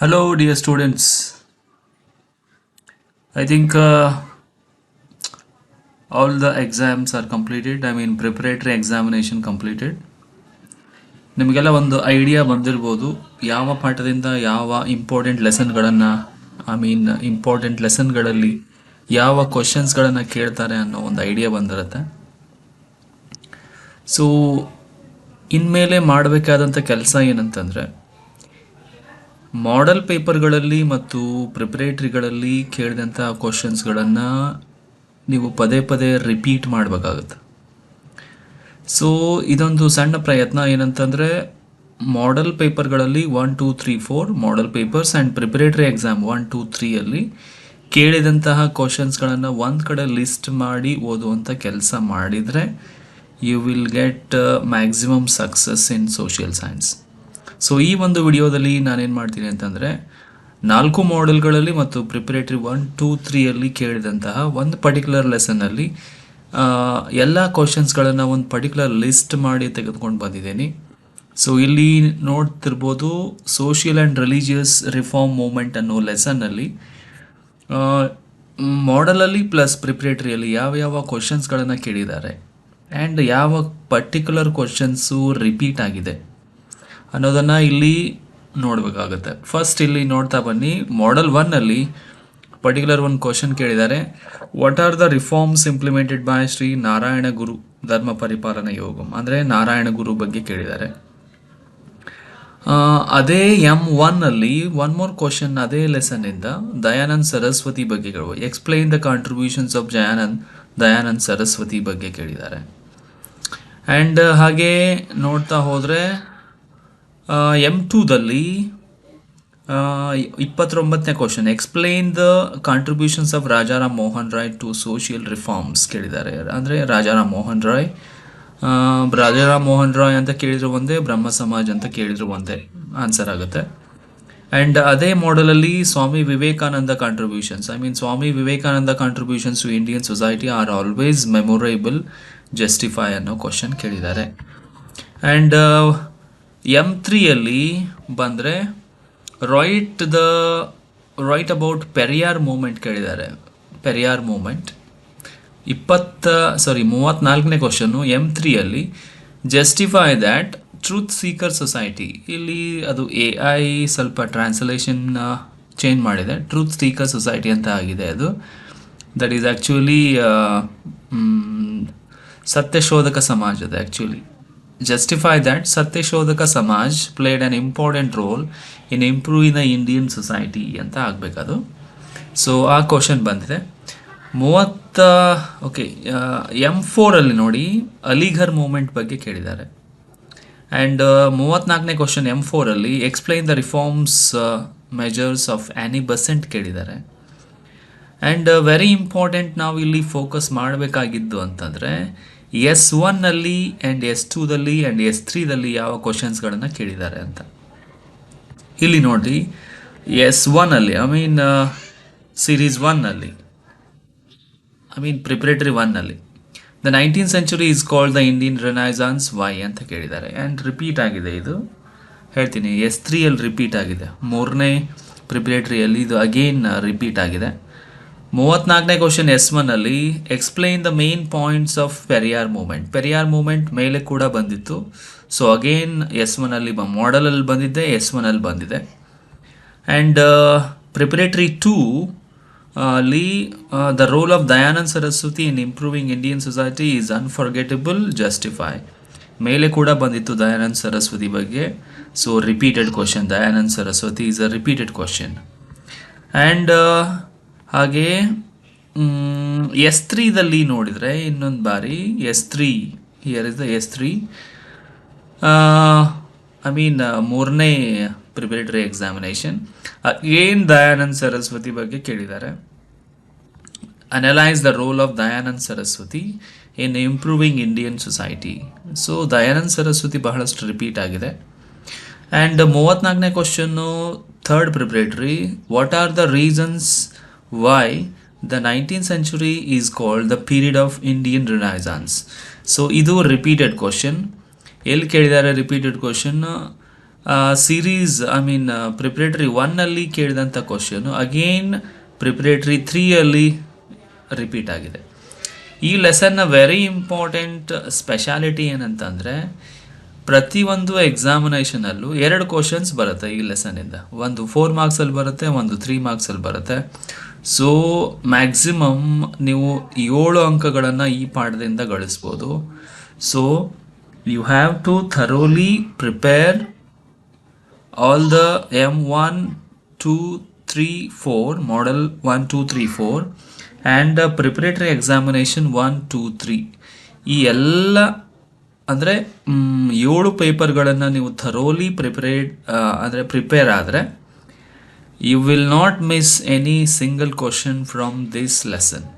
Hello, dear students. I think all the exams are completed. I mean, preparatory examination completed. ನಿಮಗೆಲ್ಲ ಒಂದು idea ಬಂದಿರ್ಬೋದು ಯಾವ ಪಾಠದಿಂದ ಯಾವ important ಲೆಸನ್ಗಳನ್ನು important ಲೆಸನ್ಗಳಲ್ಲಿ ಯಾವ ಕ್ವಶನ್ಸ್ಗಳನ್ನು ಕೇಳ್ತಾರೆ ಅನ್ನೋ ಒಂದು ಐಡಿಯಾ ಬಂದಿರುತ್ತೆ. ಸೊ ಇನ್ಮೇಲೆ ಮಾಡಬೇಕಾದಂಥ ಕೆಲಸ ಏನಂತಂದರೆ ಮಾಡೆಲ್ ಪೇಪರ್ಗಳಲ್ಲಿ ಮತ್ತು ಪ್ರಿಪರೇಟ್ರಿಗಳಲ್ಲಿ ಕೇಳಿದಂಥ ಕ್ವಶನ್ಸ್ಗಳನ್ನು ನೀವು ಪದೇ ಪದೇ ರಿಪೀಟ್ ಮಾಡಬೇಕಾಗುತ್ತೆ. ಸೊ ಇದೊಂದು ಸಣ್ಣ ಪ್ರಯತ್ನ ಏನಂತಂದರೆ ಮಾಡೆಲ್ ಪೇಪರ್ಗಳಲ್ಲಿ 1 2 3 4 model papers and preparatory exam 1 2 3 ಕೇಳಿದಂತಹ ಕ್ವಶನ್ಸ್ಗಳನ್ನು ಒಂದು ಕಡೆ ಲಿಸ್ಟ್ ಮಾಡಿ ಓದುವಂಥ ಕೆಲಸ ಮಾಡಿದರೆ you will get maximum success in social science. So ಈ ಒಂದು ವಿಡಿಯೋದಲ್ಲಿ ನಾನೇನು ಮಾಡ್ತೀನಿ ಅಂತಂದರೆ 4 ಮಾಡೆಲ್ಗಳಲ್ಲಿ ಮತ್ತು ಪ್ರಿಪರೇಟರಿ 1 2 3 ಕೇಳಿದಂತಹ ಒಂದು ಪರ್ಟಿಕ್ಯುಲರ್ ಲೆಸನ್ನಲ್ಲಿ ಎಲ್ಲ ಕ್ವಶನ್ಸ್ಗಳನ್ನು ಒಂದು ಪರ್ಟಿಕ್ಯುಲರ್ ಲಿಸ್ಟ್ ಮಾಡಿ ತೆಗೆದುಕೊಂಡು ಬಂದಿದ್ದೀನಿ. ಸೊ ಇಲ್ಲಿ ನೋಡ್ತಿರ್ಬೋದು social and religious reform movement ಅನ್ನೋ ಲೆಸನ್ನಲ್ಲಿ ಮಾಡೆಲಲ್ಲಿ ಪ್ಲಸ್ ಪ್ರಿಪರೇಟರಿಯಲ್ಲಿ ಯಾವ ಕ್ವಶನ್ಸ್ಗಳನ್ನು ಕೇಳಿದ್ದಾರೆ ಆ್ಯಂಡ್ ಯಾವ ಪರ್ಟಿಕ್ಯುಲರ್ ಕ್ವಶನ್ಸು ರಿಪೀಟ್ ಆಗಿದೆ ಅನ್ನೋದನ್ನು ಇಲ್ಲಿ ನೋಡಬೇಕಾಗುತ್ತೆ. ಫಸ್ಟ್ ಇಲ್ಲಿ ನೋಡ್ತಾ ಬನ್ನಿ. ಮಾಡೆಲ್ 1 ಪರ್ಟಿಕ್ಯುಲರ್ ಒಂದು ಕ್ವಶನ್ ಕೇಳಿದ್ದಾರೆ. What are the reforms implemented by Shri Narayana Guru Dharma Paripalana ಯೋಗಂ, ಅಂದರೆ ನಾರಾಯಣ ಗುರು ಬಗ್ಗೆ ಕೇಳಿದ್ದಾರೆ. ಅದೇ M1 ಒನ್ ಮೋರ್ ಕ್ವಶನ್ ಅದೇ ಲೆಸನ್ನಿಂದ ದಯಾನಂದ್ ಸರಸ್ವತಿ ಬಗ್ಗೆ ಕೇಳುವ. Explain the contributions of Dayanand Saraswati ಬಗ್ಗೆ ಕೇಳಿದ್ದಾರೆ. ಆ್ಯಂಡ್ ಹಾಗೆ ನೋಡ್ತಾ ಹೋದರೆ M2 29ನೇ question explain the contributions of Rajaram Mohan Roy to social reforms ಕೇಳಿದ್ದಾರೆ. ಅಂದರೆ ರಾಜಾರಾಮ್ ಮೋಹನ್ ರಾಯ್ ಅಂತ ಕೇಳಿದ್ರು ಒಂದೇ, ಬ್ರಹ್ಮ ಸಮಾಜ್ ಅಂತ ಕೇಳಿದ್ರು ಒಂದೇ ಆನ್ಸರ್ ಆಗುತ್ತೆ. ಆ್ಯಂಡ್ ಅದೇ ಮಾಡೆಲಲ್ಲಿ Swami Vivekananda contributions to Indian society are always memorable, justify ಅನ್ನೋ ಕ್ವಶನ್ ಕೇಳಿದ್ದಾರೆ. ಆ್ಯಂಡ್ M3 ಬಂದರೆ ರೈಟ್ ಅಬೌಟ್ ಪೆರಿಯಾರ್ ಮೂಮೆಂಟ್ ಕೇಳಿದ್ದಾರೆ. ಪೆರಿಯಾರ್ ಮೂಮೆಂಟ್ 34ನೇ question M3 justify that truth seeker society. ಇಲ್ಲಿ ಅದು AI ಸ್ವಲ್ಪ ಟ್ರಾನ್ಸ್ಲೇಷನ್ ಚೇಂಜ್ ಮಾಡಿದೆ, ಟ್ರೂತ್ ಸೀಕರ್ ಸೊಸೈಟಿ ಅಂತ ಆಗಿದೆ. ಅದು ದಟ್ ಈಸ್ ಆ್ಯಕ್ಚುಲಿ ಸತ್ಯಶೋಧಕ ಸಮಾಜದ actually justify that Satyashodhaka Samaj played an important role in improving the Indian society ಅಂತ ಆಗಬೇಕದು. ಸೊ ಆ ಕ್ವಶನ್ ಬಂದಿದೆ. M4 ನೋಡಿ ಅಲಿಘರ್ ಮೂಮೆಂಟ್ ಬಗ್ಗೆ ಕೇಳಿದ್ದಾರೆ. ಆ್ಯಂಡ್ 34ನೇ question M4 explain the reforms measures of Annie Besant ಕೇಳಿದ್ದಾರೆ. And very important ನಾವು ಇಲ್ಲಿ ಫೋಕಸ್ ಮಾಡಬೇಕಾಗಿದ್ದು ಅಂತಂದರೆ S1 and S2 and S3 ಯಾವ ಕ್ವಶನ್ಸ್ಗಳನ್ನು ಕೇಳಿದ್ದಾರೆ ಅಂತ. ಇಲ್ಲಿ ನೋಡಿ S1 series 1 preparatory 1 the 19th century is called the Indian renaissance why ಅಂತ ಕೇಳಿದ್ದಾರೆ. ಆ್ಯಂಡ್ ರಿಪೀಟ್ ಆಗಿದೆ, ಇದು ಹೇಳ್ತೀನಿ. S3 ರಿಪೀಟ್ ಆಗಿದೆ, 3ನೇ ಪ್ರಿಪರೇಟರಿಯಲ್ಲಿ ಇದು ಅಗೇನ್ ರಿಪೀಟ್ ಆಗಿದೆ. 34ನೇ question S1 explain the main points of Periyar movement ಮೇಲೆ ಕೂಡ ಬಂದಿತ್ತು. ಸೊ ಅಗೇನ್ S1 ಮಾಡೆಲಲ್ಲಿ ಬಂದಿದ್ದೆ, S1 ಬಂದಿದೆ. And preparatory 2 the role of Dayanand Saraswati in improving Indian society is unforgettable, justify ಮೇಲೆ ಕೂಡ ಬಂದಿತ್ತು ದಯಾನಂದ್ ಸರಸ್ವತಿ ಬಗ್ಗೆ. So repeated question, Dayanand Saraswati is a repeated question. And ಹಾಗೆ S3 ನೋಡಿದರೆ ಇನ್ನೊಂದು ಬಾರಿ ಹಿಯರ್ ಇಸ್ ದ S3 3ನೇ preparatory examination again Dayanand Saraswati ಬಗ್ಗೆ ಕೇಳಿದ್ದಾರೆ. Analyse the role of Dayanand Saraswati in improving Indian society. So Dayanand Saraswati ಬಹಳಷ್ಟು ರಿಪೀಟ್ ಆಗಿದೆ. ಆ್ಯಂಡ್ 34ನೇ question third preparatory, what are the reasons why the 19th century is called the period of Indian Renaissance. So ಇದು repeated question. ಎಲ್ಲಿ ಕೇಳಿದ್ದಾರೆ repeated question? Series I mean preparatory 1ಅಲ್ಲಿ ಕೇಳಿದಂಥ question again preparatory 3ಅಲ್ಲಿ repeat ಆಗಿದೆ. ಈ ಲೆಸನ್ನ very important speciality ಏನಂತಂದರೆ ಪ್ರತಿಯೊಂದು ಎಕ್ಸಾಮಿನೇಷನಲ್ಲೂ 2 ಕ್ವಶನ್ಸ್ ಬರುತ್ತೆ ಈ ಲೆಸನ್ನಿಂದ. ಒಂದು 4 ಮಾರ್ಕ್ಸಲ್ಲಿ ಬರುತ್ತೆ, ಒಂದು 3 ಮಾರ್ಕ್ಸಲ್ಲಿ ಬರುತ್ತೆ. ಸೊ ಮ್ಯಾಕ್ಸಿಮಮ್ ನೀವು 7 ಅಂಕಗಳನ್ನು ಈ ಪಾಠದಿಂದ ಗಳಿಸ್ಬೋದು. So you have to thoroughly prepare all the M1, 2, 3, 4, model 1, 2, 3, 4 and preparatory examination 1, 2, 3 ಈ ಎಲ್ಲ ಅಂದರೆ 7 ಪೇಪರ್ಗಳನ್ನು ನೀವು ಥರೋಲಿ ಪ್ರಿಪೇರ್ ಆದರೆ you will not miss any single question from this lesson.